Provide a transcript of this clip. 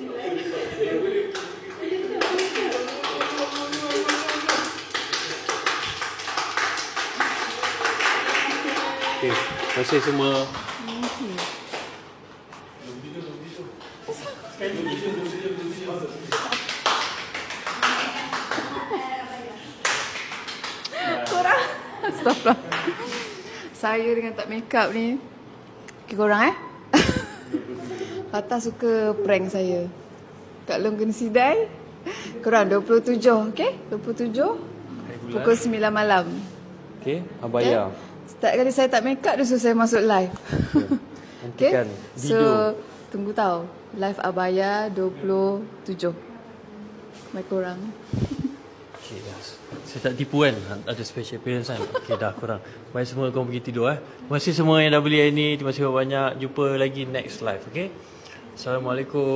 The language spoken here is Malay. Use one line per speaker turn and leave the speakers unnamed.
Okay, terima kasih semua.
Korang astagfirullah. Saya dengan tak make up ni. Okay, korang Fatah suka prank saya. Kak Long kena sidai. Korang 27, okay? 27 pukul 9 malam.
Okay, Abaya.
Okay? Setiap kali saya tak make up, dia suruh saya masuk live.
Nantikan video.
So, tunggu tahu. Live Abaya 27. Mai korang.
Okay, yes. Saya tak tipu kan, ada special appearance kan. Okay, dah korang. Mari semua korang pergi tidur Terima kasih semua yang dah beli hari ni. Terima kasih banyak. Jumpa lagi next live, okay? Assalamualaikum.